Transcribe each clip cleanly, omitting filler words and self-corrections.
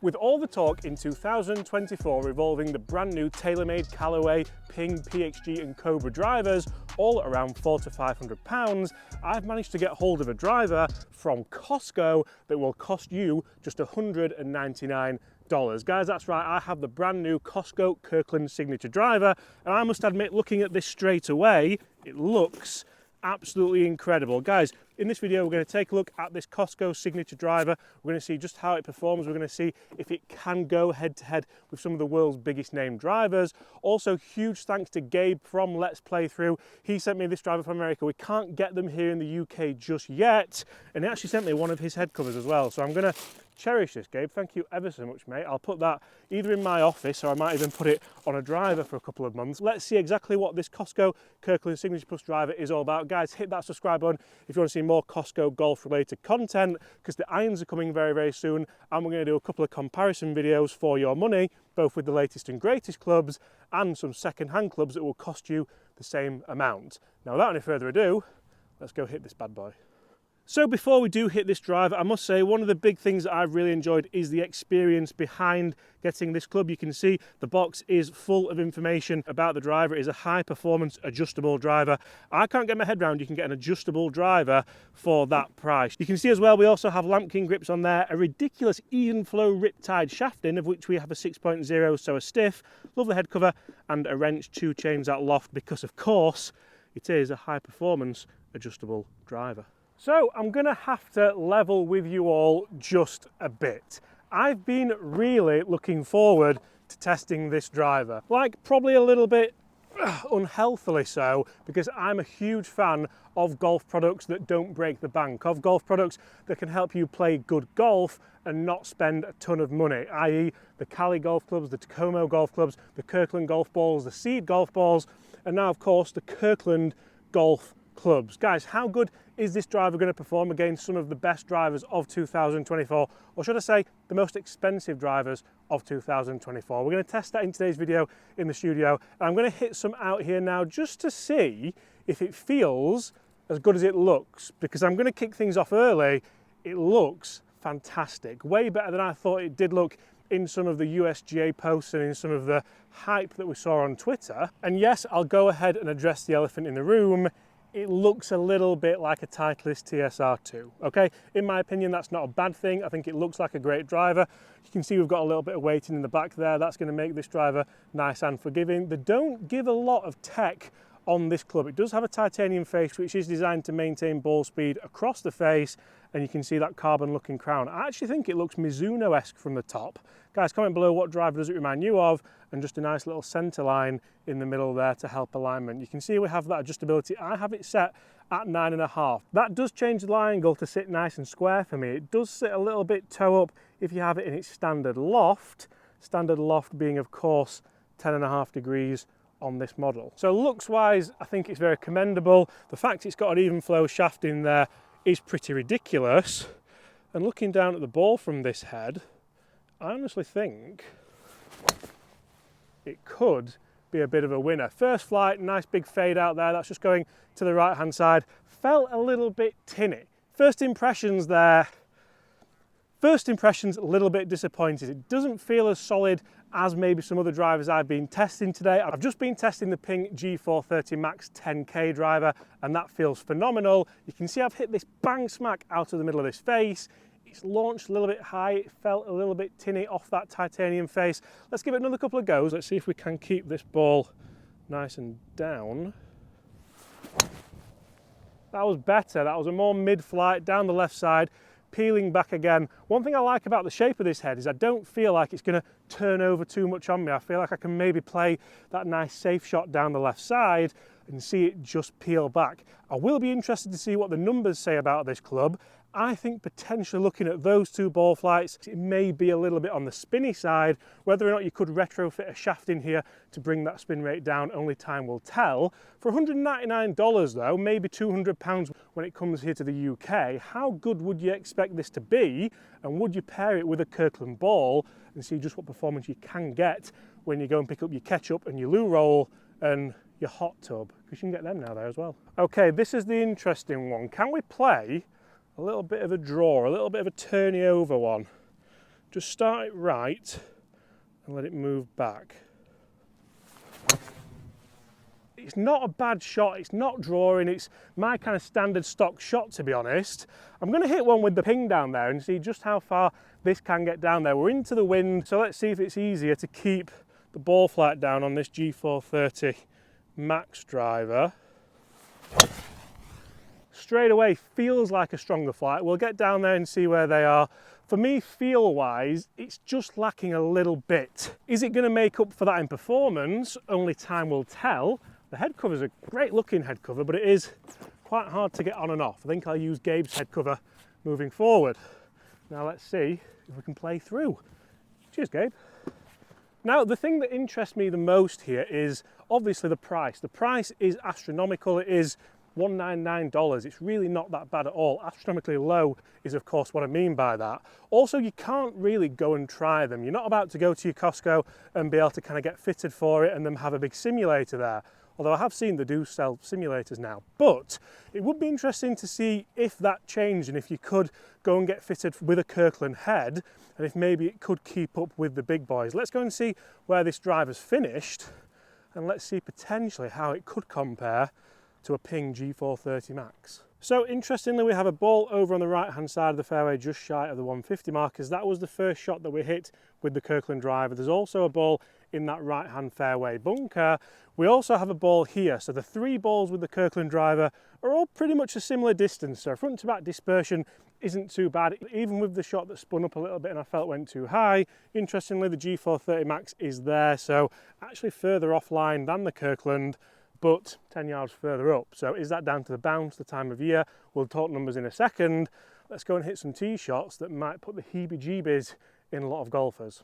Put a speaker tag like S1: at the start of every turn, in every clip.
S1: With all the talk in 2024 revolving the brand new Taylormade Callaway, Ping, PXG and Cobra drivers, all at around £400 to £500, I've managed to get hold of a driver from Costco that will cost you just $199. Guys, that's right, I have the brand new Costco Kirkland signature driver, and I must admit, looking at this straight away, it looks absolutely incredible. Guys, in this video we're going to take a look at this Costco signature driver. We're going to see just how it performs. We're going to see if it can go head to head with some of the world's biggest name drivers. Also, huge thanks to Gabe from Let's Play Through. He sent me this driver from America. We can't get them here in the UK just yet, and he actually sent me one of his head covers as well. So I'm going to cherish this, Gabe. Thank you ever so much, mate. I'll put that either in my office or I might even put it on a driver for a couple of months. Let's see exactly what this Costco Kirkland Signature Plus driver is all about. Guys, hit that subscribe button if you want to see more Costco golf related content, because the irons are coming very, very soon, and we're going to do a couple of comparison videos for your money, both with the latest and greatest clubs and some second-hand clubs that will cost you the same amount. Now, without any further ado, let's go hit this bad boy. So before we do hit this driver, I must say one of the big things that I've really enjoyed is the experience behind getting this club. You can see the box is full of information about the driver. It is a high performance adjustable driver. I can't get my head around you can get an adjustable driver for that price. You can see as well we also have Lamkin grips on there, a ridiculous even flow riptide shafting, of which we have a 6.0, so a stiff, lovely head cover, and a wrench, 2 chains at loft, because of course it is a high performance adjustable driver. So I'm going to have to level with you all just a bit. I've been really looking forward to testing this driver, like probably a little bit unhealthily so, because I'm a huge fan of golf products that don't break the bank, of golf products that can help you play good golf and not spend a ton of money, i.e. the Cali golf clubs, the Tacoma golf clubs, the Kirkland golf balls, the Seed golf balls, and now of course the Kirkland golf clubs. Guys, how good is this driver going to perform against some of the best drivers of 2024, or should I say the most expensive drivers of 2024? We're going to test that in today's video in the studio, and I'm going to hit some out here now just to see if it feels as good as it looks, because I'm going to kick things off early. It looks fantastic, way better than I thought it did look in some of the USGA posts and in some of the hype that we saw on Twitter. And yes, I'll go ahead and address the elephant in the room. It looks a little bit like a Titleist TSR2, okay? In my opinion, that's not a bad thing. I think it looks like a great driver. You can see we've got a little bit of weighting in the back there. That's going to make this driver nice and forgiving. They don't give a lot of tech on this club. It does have a titanium face, which is designed to maintain ball speed across the face, and you can see that carbon looking crown. I actually think it looks Mizuno-esque from the top. Guys, comment below what driver does it remind you of, and just a nice little center line in the middle there to help alignment. You can see we have that adjustability. I have it set at 9.5. That does change the lie angle to sit nice and square for me. It does sit a little bit toe up if you have it in its standard loft being of course 10.5 degrees on this model. So looks wise, I think it's very commendable. The fact it's got an even flow shaft in there is pretty ridiculous. And looking down at the ball from this head, I honestly think it could be a bit of a winner. First flight, nice big fade out there. That's just going to the right hand side. Felt a little bit tinny. First impressions there. First impressions, a little bit disappointed. It doesn't feel as solid as maybe some other drivers I've been testing today. I've just been testing the Ping G430 Max 10K driver, and that feels phenomenal. You can see I've hit this bang smack out of the middle of this face. It's launched a little bit high. It felt a little bit tinny off that titanium face. Let's give it another couple of goes. Let's see if we can keep this ball nice and down. That was better. That was a more mid-flight down the left side, peeling back again. One thing I like about the shape of this head is I don't feel like it's going to turn over too much on me. I feel like I can maybe play that nice safe shot down the left side and see it just peel back. I will be interested to see what the numbers say about this club. I think potentially looking at those two ball flights, it may be a little bit on the spinny side. Whether or not you could retrofit a shaft in here to bring that spin rate down, only time will tell. For $199 though, maybe £200 when it comes here to the UK, how good would you expect this to be? And would you pair it with a Kirkland ball and see just what performance you can get when you go and pick up your ketchup and your loo roll and your hot tub? Because you can get them now there as well. Okay, this is the interesting one. Can we play a little bit of a draw, a little bit of a turny over one? Just start it right and let it move back. It's not a bad shot, it's not drawing, it's my kind of standard stock shot, to be honest. I'm going to hit one with the Ping down there and see just how far this can get down there. We're into the wind, so let's see if it's easier to keep the ball flight down on this G430 Max driver. Straight away feels like a stronger flight. We'll get down there and see where they are. For me, feel-wise, it's just lacking a little bit. Is it going to make up for that in performance? Only time will tell. The head cover is a great looking head cover, but it is quite hard to get on and off. I think I'll use Gabe's head cover moving forward. Now let's see if we can play through. Cheers, Gabe. Now, the thing that interests me the most here is obviously the price. The price is astronomical. It is $199. It's really not that bad at all. Astronomically low is of course what I mean by that. Also, you can't really go and try them. You're not about to go to your Costco and be able to kind of get fitted for it and then have a big simulator there. Although I have seen they do sell simulators now. But it would be interesting to see if that changed and if you could go and get fitted with a Kirkland head and if maybe it could keep up with the big boys. Let's go and see where this driver's finished and let's see potentially how it could compare to a Ping G430 Max. So interestingly, we have a ball over on the right hand side of the fairway just shy of the 150 markers. That was the first shot that we hit with the Kirkland driver. There's also a ball in that right hand fairway bunker. We also have a ball here, so the three balls with the Kirkland driver are all pretty much a similar distance, so front to back dispersion isn't too bad, even with the shot that spun up a little bit and I felt went too high. Interestingly, the G430 Max is there, so actually further offline than the Kirkland, but 10 yards further up. So is that down to the bounce, the time of year? We'll talk numbers in a second. Let's go and hit some tee shots that might put the heebie-jeebies in a lot of golfers,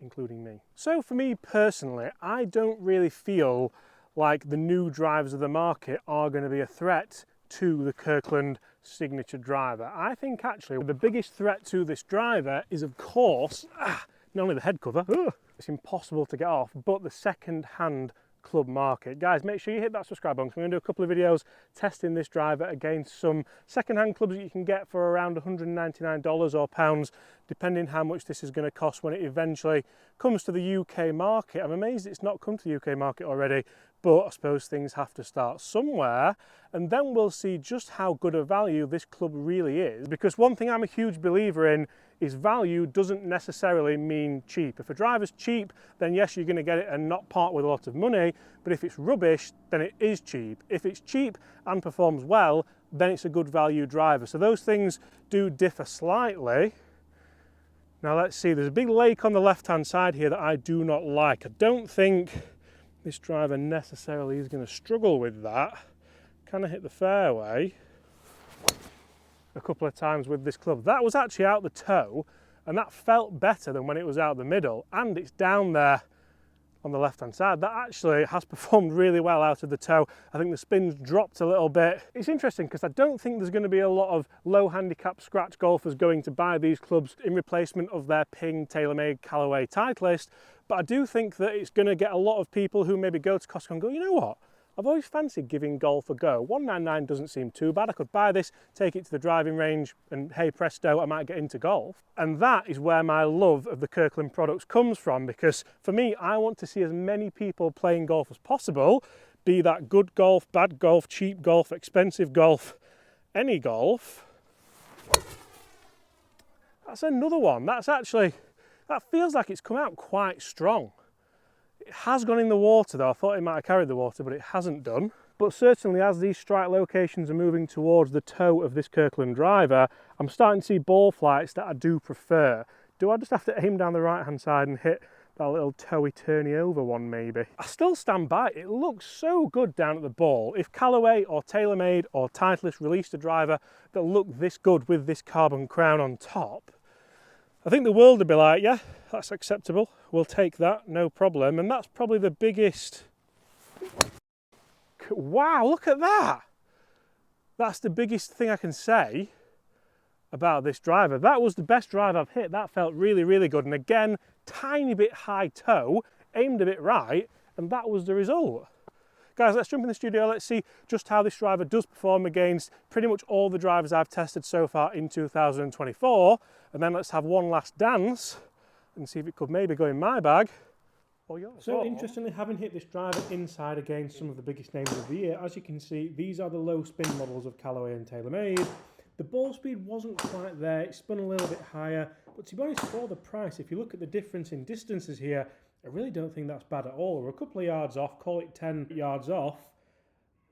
S1: including me. So for me personally, I don't really feel like the new drivers of the market are going to be a threat to the Kirkland signature driver. I think actually the biggest threat to this driver is of course, not only the head cover, it's impossible to get off, but the second-hand club market. Guys, make sure you hit that subscribe button. I'm going to do a couple of videos testing this driver against some second-hand clubs that you can get for around $199 or pounds, depending how much this is going to cost when it eventually comes to the UK market. I'm amazed it's not come to the UK market already, but I suppose things have to start somewhere, and then we'll see just how good a value this club really is, because one thing I'm a huge believer in is value doesn't necessarily mean cheap. If a driver's cheap, then yes, you're going to get it and not part with a lot of money, but if it's rubbish, then it is cheap. If it's cheap and performs well, then it's a good value driver. So those things do differ slightly. Now let's see, there's a big lake on the left-hand side here that I do not like. I don't think this driver necessarily is going to struggle with that. Can I hit the fairway a couple of times with this club? That was actually out the toe, and that felt better than when it was out the middle, and it's down there on the left hand side. That actually has performed really well out of the toe. I think the spin's dropped a little bit. It's interesting because I don't think there's going to be a lot of low handicap scratch golfers going to buy these clubs in replacement of their Ping, Taylormade, Callaway Titleist, but I do think that it's going to get a lot of people who maybe go to Costco and go, you know what, I've always fancied giving golf a go. $199 doesn't seem too bad. I could buy this, take it to the driving range, and hey presto, I might get into golf. And that is where my love of the Kirkland products comes from, because for me, I want to see as many people playing golf as possible, be that good golf, bad golf, cheap golf, expensive golf, any golf. That's another one. That feels like it's come out quite strong. It has gone in the water though. I thought it might have carried the water, but it hasn't done. But certainly as these strike locations are moving towards the toe of this Kirkland driver, I'm starting to see ball flights that I do prefer. Do I just have to aim down the right hand side and hit that little toey turny over one maybe? I still stand by it. It looks so good down at the ball. If Callaway or Taylormade or Titleist released a driver that looked this good with this carbon crown on top, I think the world would be like, yeah, that's acceptable. We'll take that, no problem. And that's probably the biggest... Wow, look at that. That's the biggest thing I can say about this driver. That was the best drive I've hit. That felt really, really good. And again, tiny bit high toe, aimed a bit right, and that was the result. Guys, let's jump in the studio. Let's see just how this driver does perform against pretty much all the drivers I've tested so far in 2024. And then let's have one last dance and see if it could maybe go in my bag or yours. So interestingly, having hit this driver inside against some of the biggest names of the year, as you can see, these are the low spin models of Callaway and Taylormade. The ball speed wasn't quite there, it spun a little bit higher, but to be honest, for the price, if you look at the difference in distances here, I really don't think that's bad at all. We're a couple of yards off, call it 10 yards off,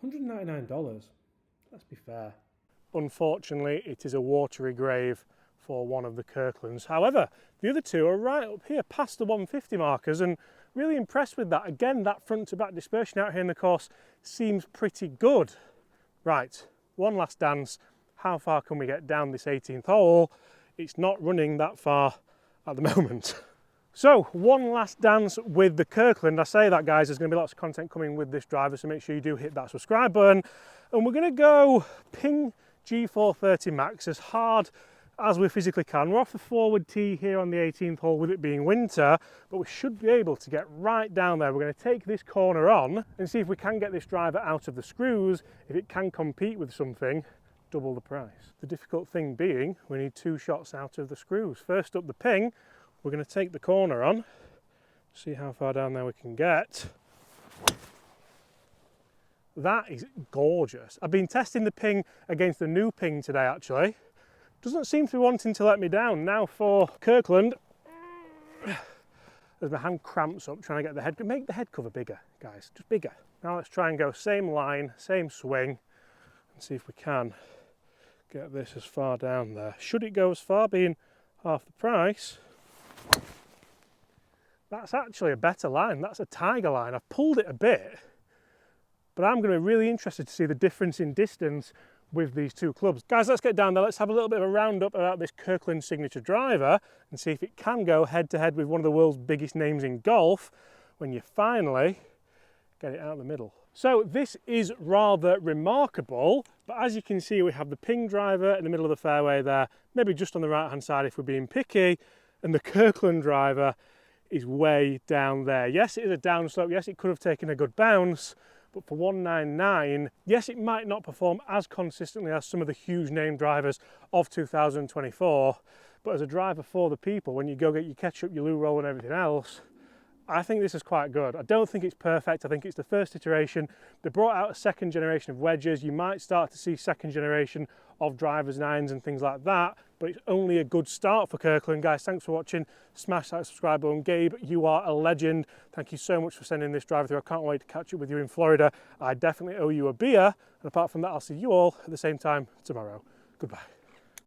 S1: $199. Let's be fair. Unfortunately, it is a watery grave for one of the Kirklands. However, the other two are right up here past the 150 markers, and really impressed with that. Again, that front to back dispersion out here in the course seems pretty good. Right, one last dance. How far can we get down this 18th hole? It's not running that far at the moment. So, one last dance with the Kirkland. I say that, guys, there's going to be lots of content coming with this driver, so make sure you do hit that subscribe button. And we're going to go Ping G430 Max as hard as we physically can. We're off the forward tee here on the 18th hole with it being winter, but we should be able to get right down there. We're going to take this corner on and see if we can get this driver out of the screws. If it can compete with something, double the price. The difficult thing being, we need 2 shots out of the screws. First up the Ping, we're going to take the corner on, see how far down there we can get. That is gorgeous. I've been testing the Ping against the new Ping today, actually. Doesn't seem to be wanting to let me down. Now for Kirkland, as my hand cramps up trying to get the head, make the head cover bigger, guys, just bigger. Now let's try and go same line, same swing, and see if we can get this as far down there. Should it go as far, being half the price? That's actually a better line. That's a tiger line. I've pulled it a bit, but I'm going to be really interested to see the difference in distance with these two clubs. Guys, let's get down there. Let's have a little bit of a roundup about this Kirkland signature driver and see if it can go head to head with one of the world's biggest names in golf when you finally get it out of the middle. So this is rather remarkable, but as you can see, we have the Ping driver in the middle of the fairway there, maybe just on the right hand side if we're being picky, and the Kirkland driver is way down there. Yes, it is a downslope. Yes, it could have taken a good bounce, but for $199, yes, it might not perform as consistently as some of the huge name drivers of 2024, but as a driver for the people, when you go get your ketchup, your loo roll and everything else, I think this is quite good. I don't think it's perfect. I think it's the first iteration. They brought out a second generation of wedges. You might start to see second generation of drivers' irons and things like that, but it's only a good start for Kirkland. Guys, thanks for watching. Smash that subscribe button. Gabe, you are a legend. Thank you so much for sending this driver through. I can't wait to catch up with you in Florida. I definitely owe you a beer. And apart from that, I'll see you all at the same time tomorrow. Goodbye.